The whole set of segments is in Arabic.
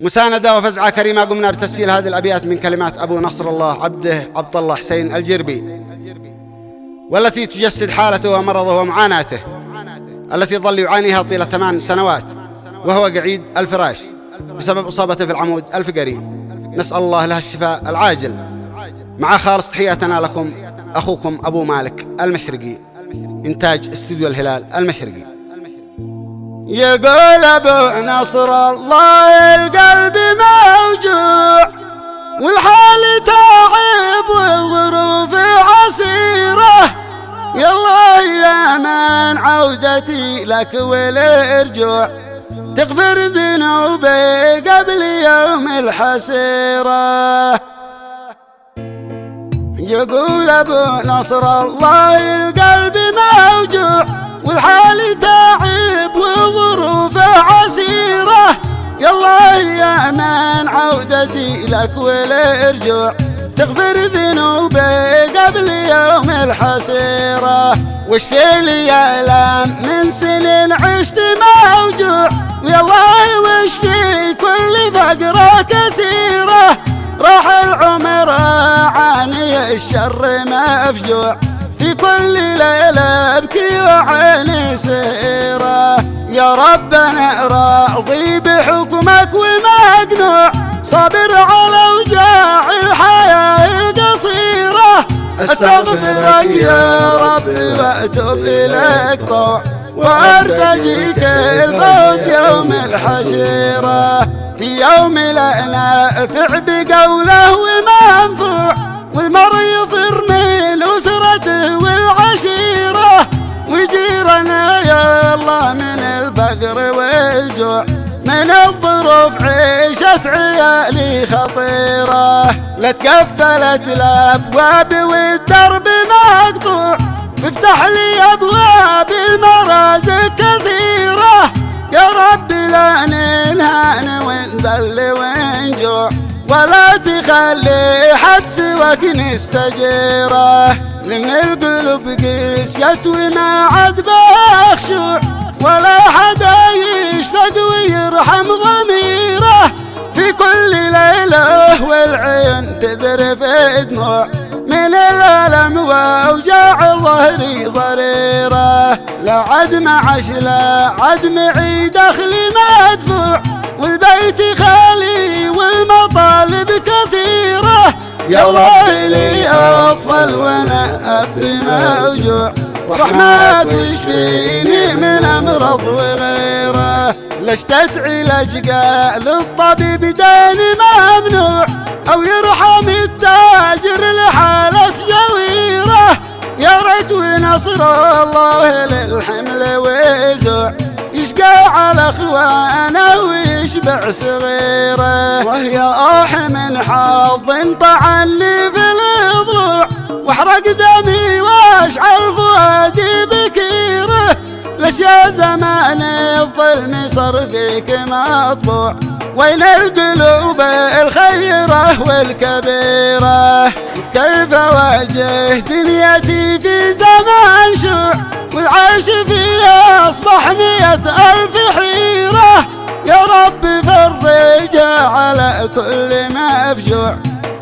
مساندة وفزعة كريمة قمنا بتسجيل هذه الأبيات من كلمات أبو نصر الله عبد الله حسين الجربي، والتي تجسد حالته ومرضه ومعاناته التي ظل يعانيها طيلة 8 سنوات وهو قعيد الفراش بسبب إصابته في العمود الفقري. نسأل الله له الشفاء العاجل. مع خالص تحياتنا لكم أخوكم أبو مالك المشرقي، إنتاج استوديو الهلال المشرقي. يقول أبو نصر الله القلب موجوع والحال تعب والظروف عسيرة، يالله يا من عودتي لك والرجوع تغفر ذنوبي قبل يوم الحسيرة. يقول أبو نصر الله القلب موجوع والحال تعب وظروف عسيرة، يالله يا من عودتي لك والرجوع تغفر ذنوبي قبل يوم الحسيرة. وش في لي ألم من سنين عشت موجوع، ويالله وش في كل فقرة كسيرة، راح العمر عاني الشر مفجوع في كل ليلة ابكي وعيني سيرة. يا ربنا راضي بحكمك ومقنوع صابر على وجاع الحياة القصيرة، استغفرك يا ربي واتوب اليك طوع وارتجيك الفوز يوم الحشيرة. في يوم لا نافع بقوله ومنفوع والمر يفر من أسرته والعشيرة، ويجيرنا يا الله من الفقر والجوع من الظروف عيشة عيالي خطيرة. لا تقفلت الأبواب والدرب مقطوع وافتح لي أبواب المرازق كثيرة، يا رب لا ننهان ونذل ونجوع ولا تخلي حد سواك نستجيره. لمن القلوب قسيت وما عاد بخشوع ولا حدا يشفق ويرحم ضميره، في كل ليلة والعين تذرف دموع من الألم وأوجاع ظهري ضريرة. لا عد معش لا عد معي دخلي مدفوع والبيت خالي والمطالب كثيرة، يا الله لي أطفال وانا أبي موجوع رحمك وشفيني من أمراض وغيره. ليش تدعي لجقال الطبيب داني ممنوع أو يرحم التاجر لحالة جويرة، يا ريت ونصر الله للحمل ويزوع يشقى على اخوانه ويشبع صغيره. وهي آح من حظ طعني في الضلوع واحرق دمي واشعل فؤادي بكيره، ليش يا زمان الظلم صار فيك مطبوع وين القلوب الخيرة والكبيرة. كيف واجه دنيتي في زمان شوع والعيش فيها أصبح 100,000 حيرة، يا رب فرج على كل مفجوع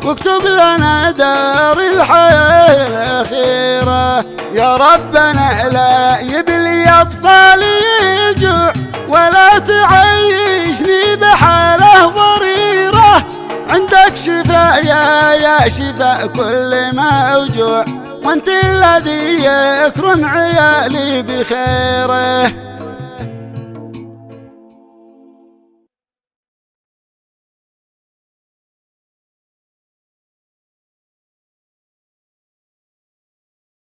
واكتب لنا دار الحياة الأخيرة. يا ربنا لا يبلي أطفالي الجوع ولا تعيشني بحاله ضريرة، عندك شفاء يا شفاء كل موجوع وانت الذي يكرم عيالي بخيره.